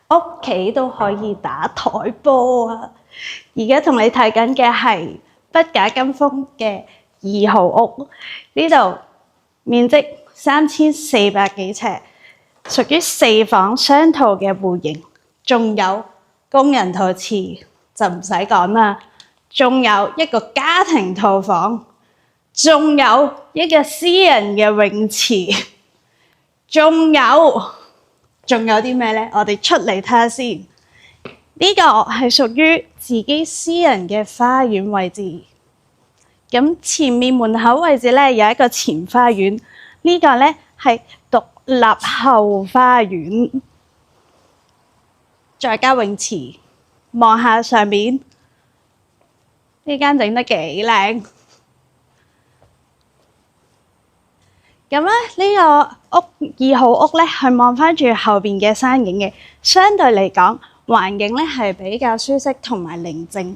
屋企都可以打台波啊！而家同你睇緊嘅係筆架金峰嘅2號屋，呢度面積3400幾尺，屬於4房雙套嘅戶型，仲有工人套廁就唔使講啦，仲有一個家庭套房，仲有一個私人嘅泳池，仲有啲咩呢？我哋出嚟睇下先。呢個係屬於自己私人嘅花園位置。咁前面門口位置咧有一個前花園，呢個咧係獨立後花園，再加泳池。望下上面呢間整得幾靚。咁咧呢個屋2號屋咧，係望翻住後邊嘅山景嘅，相對嚟講環境咧係比較舒適同埋寧靜。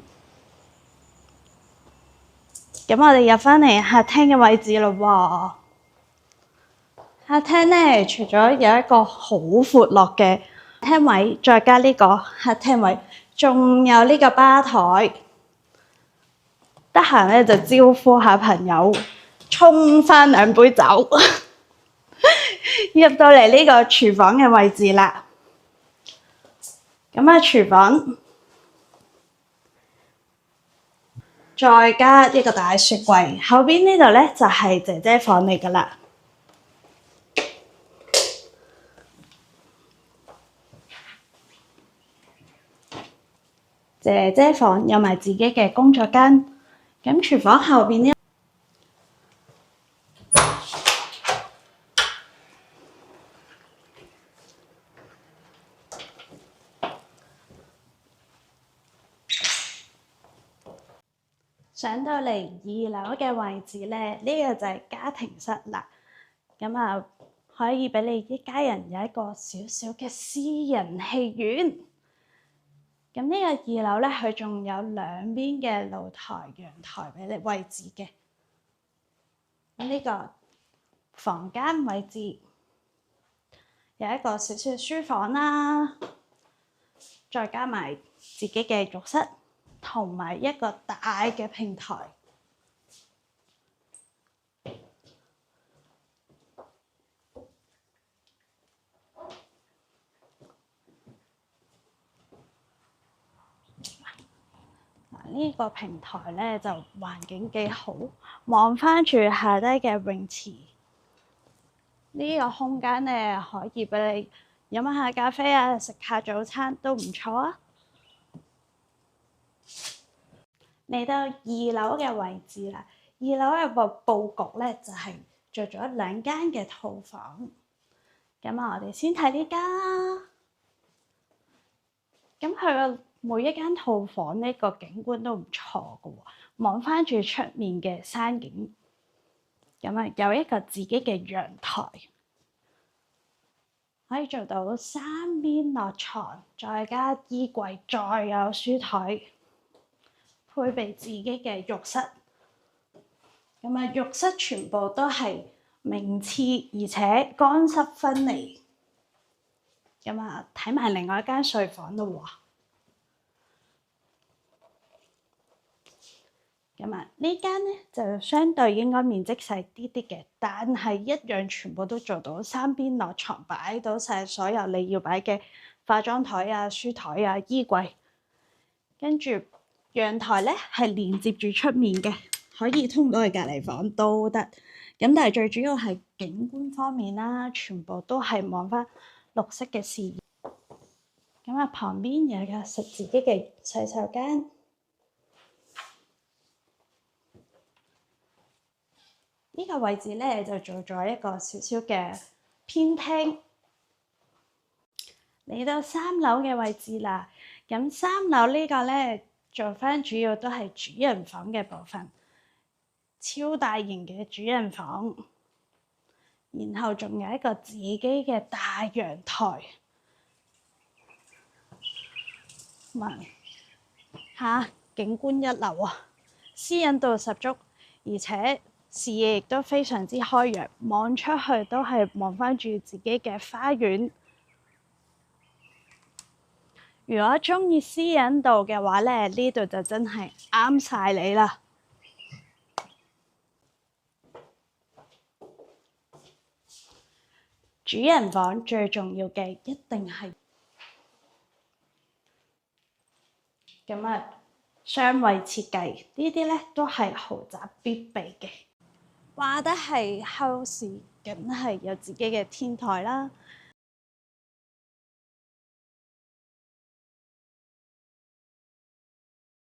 咁我哋入翻嚟客廳嘅位置咯喎。客廳咧除咗有一個好闊落嘅廳位，再加呢個客廳位，仲有呢個吧台。得閒咧就招呼下朋友，沖翻2杯酒。入到嚟呢個廚房嘅位置啦。咁啊，廚房再加一個大雪櫃，後邊呢度咧就係姐姐房嚟噶啦。姐姐房有埋自己嘅工作間。咁廚房後邊呢，上到嚟2樓嘅位置咧，呢個就係家庭室啦。咁啊，可以俾你一家人有一個小小嘅私人戲院。咁呢個2樓咧，佢仲有兩邊嘅露台、陽台俾你位置嘅。呢個房間位置有一個小小嘅書房啦，再加埋自己嘅浴室，同埋一個大嘅平台。呢個平台咧就環境幾好，望翻住下低嘅泳池。呢個空間咧可以俾你飲下咖啡啊，食下早餐都唔錯啊。嚟到2樓嘅位置啦，2樓嘅佈局咧就係做咗2間嘅套房。咁啊，我哋先睇呢間啦。咁佢個每一間套房呢個景觀都唔錯㗎喎，望翻住出面嘅山景。咁啊，有一個自己嘅陽台，可以做到3邊落床，再加衣櫃，再有書台，配備自己嘅浴室。咁啊，浴室全部都係明廁，而且乾濕分離。咁啊，睇埋另外一間睡房咯喎。咁啊，呢間咧就相對應該面積細啲啲嘅，但係一樣全部都做到3邊落床，擺到晒所有你要擺嘅化妝台啊、書台啊、衣櫃。跟住陽台咧係連接住出面嘅，可以通到去隔離房都得。咁但係最主要係景觀方面啦，全部都係望翻綠色嘅視野。咁啊，旁邊有個自己嘅洗手間。呢個位置咧就做咗一個少少嘅偏廳。嚟到3樓嘅位置啦，咁3樓呢個咧做翻主要都係主人房嘅部分，超大型嘅主人房，然後仲有一個自己嘅大陽台。景觀一流啊，私隱度十足，而且視野亦都非常之開揚，望出去都係望翻住自己嘅花園。如果鍾意私隱度嘅話咧，呢度就真係啱晒你啦。主人房最重要嘅一定係咁啊，雙位設計呢啲咧都係豪宅必備嘅。話得係 house，梗係有自己嘅天台啦。